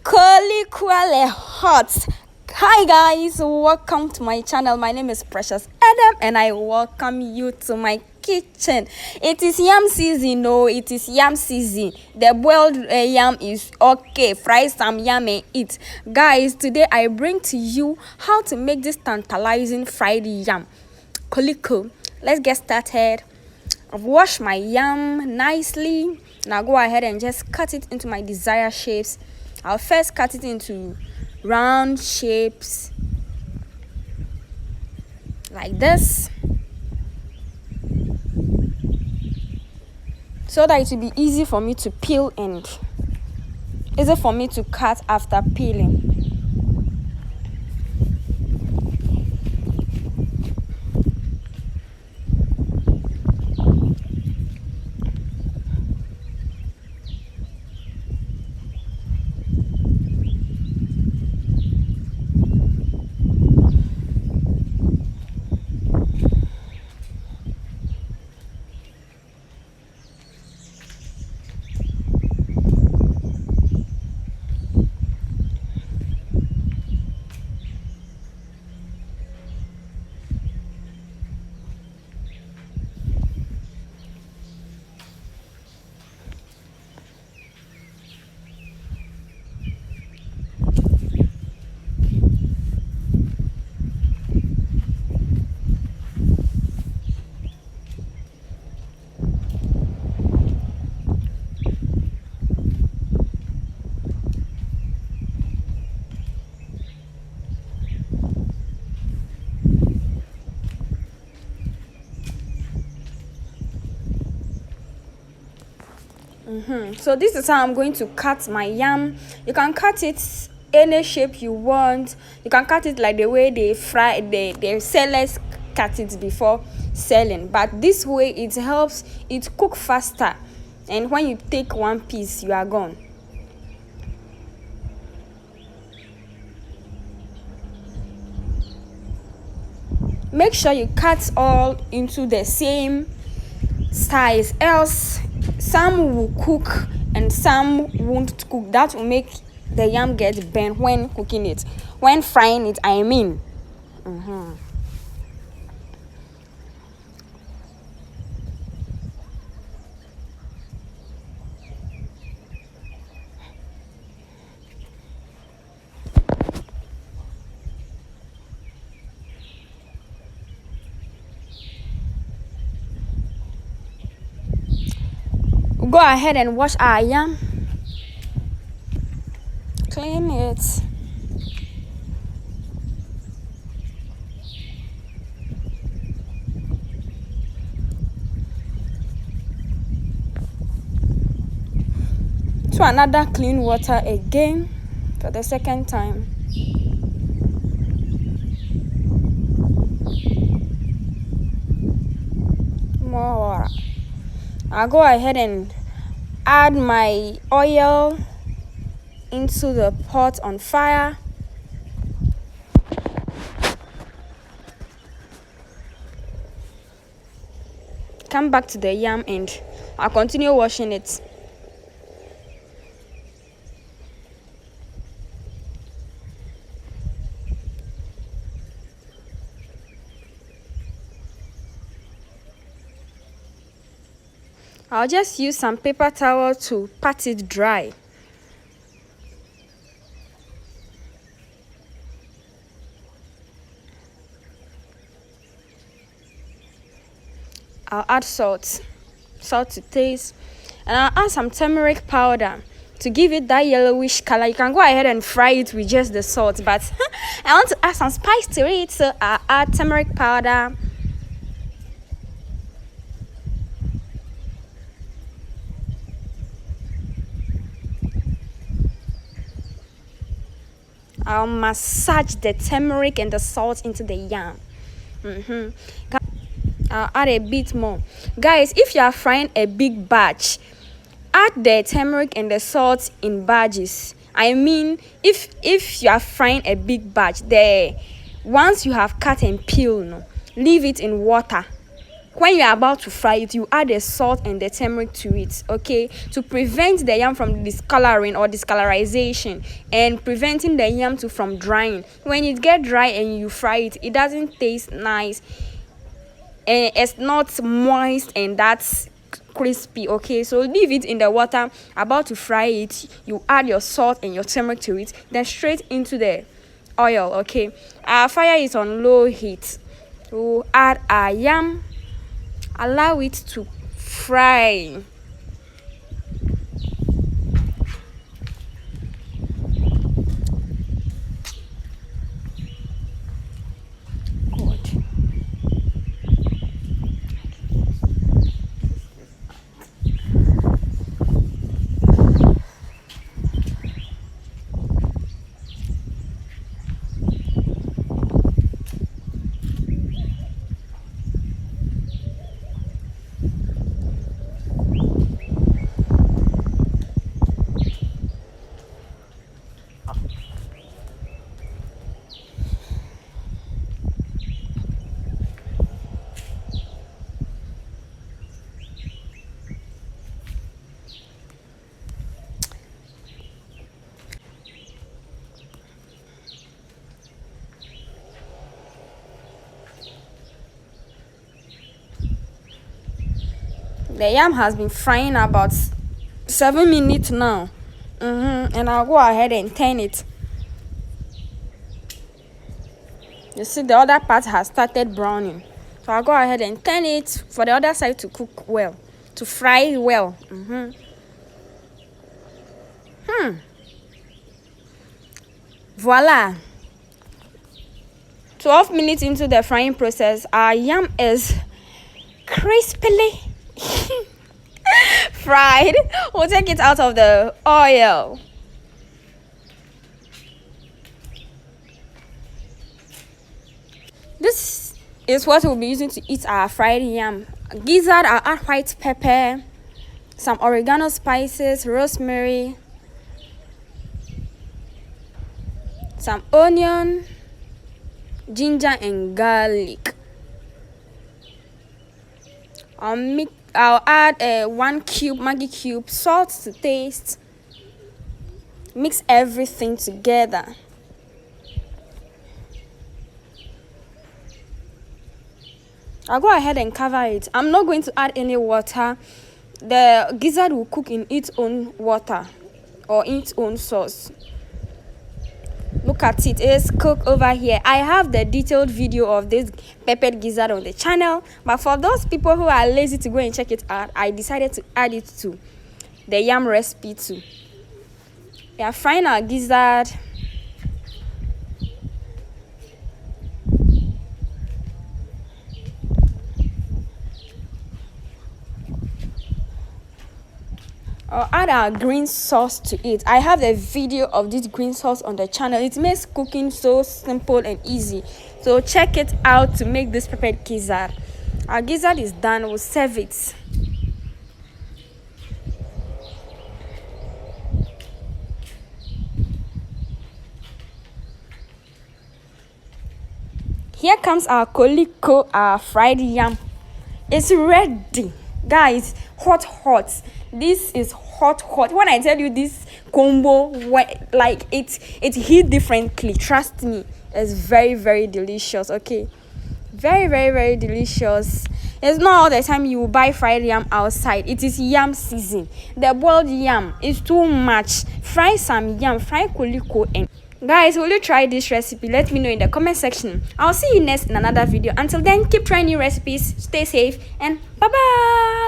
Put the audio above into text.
Koliko hot. Hi guys, welcome to my channel. My name is Precious Adam and I welcome you to my kitchen. It is yam season. No, it is yam season. The boiled yam is okay. Fry some yam and eat. Guys, today I bring to you how to make this tantalizing fried yam koliko. Let's get started. I've washed my yam nicely. Now go ahead and just cut it into my desired shapes. I'll first cut it into round shapes like this, so that it will be easy for me to peel and easy for me to cut after peeling. So this is how I'm going to cut my yam. You can cut it any shape you want. You can cut it like the way they sellers cut it before selling, but this way it helps it cook faster, and when you take one piece you are gone. Make sure you cut all into the same size, else some will cook and some won't cook. That will make the yam get burnt when cooking it, when frying it, I mean. Go ahead and wash our yam, clean it, to another clean water again for the second time. More water. I'll go ahead and add my oil into the pot on fire. Come back to the yam and I'll continue washing it. I'll just use some paper towel to pat it dry. I'll add salt to taste, and I'll add some turmeric powder to give it that yellowish color. You can go ahead and fry it with just the salt, but I want to add some spice to it, so I'll add turmeric powder. I'll massage the turmeric and the salt into the yam. I'll add a bit more. Guys, if you are frying a big batch, add the turmeric and the salt in batches. I mean, if you are frying a big batch, once you have cut and peeled, leave it in water. when you are about to fry it, you add the salt and the turmeric to it, okay, to prevent the yam from discoloring or discolorization and preventing the yam from drying. When it get dry and you fry it, it doesn't taste nice and it's not moist and that's crispy, okay. So leave it in the water. About to fry it, you add your salt and your turmeric to it, then straight into the oil, okay. Our fire is on low heat. We'll add our yam, allow it to fry. The yam has been frying about 7 minutes now. And I'll go ahead and turn it. You see, the other part has started browning. So I'll go ahead and turn it for the other side to cook well, to fry well. Voila. 12 minutes into the frying process, our yam is crispily fried. We'll take it out of the oil. This is what we'll be using to eat our fried yam. Gizzard, I'll add white pepper, some oregano spices, rosemary, some onion, ginger and garlic. I'll add 1 cube Maggi cube, salt to taste. Mix everything together. I'll go ahead and cover it. I'm not going to add any water. The gizzard will cook in its own water or its own sauce. Look at it, it's cooked over here. I have the detailed video of this peppered gizzard on the channel, but for those people who are lazy to go and check it out, I decided to add it to the yam recipe too. We are frying our gizzard. I'll add our green sauce to it. I have a video of this green sauce on the channel. It makes cooking so simple and easy. So check it out to make this peppered gizzard. Our gizzard is done. We'll serve it. Here comes our koliko, our fried yam. It's ready. Guys, hot. This is hot. When I tell you this combo, like it hit differently. Trust me, it's very delicious. Okay, very delicious. It's not all the time you will buy fried yam outside. It is yam season. The boiled yam is too much. Fry some yam, fry koliko. And guys, will you try this recipe? Let me know in the comment section. I'll see you next in another video. Until then, keep trying new recipes, stay safe, and bye bye.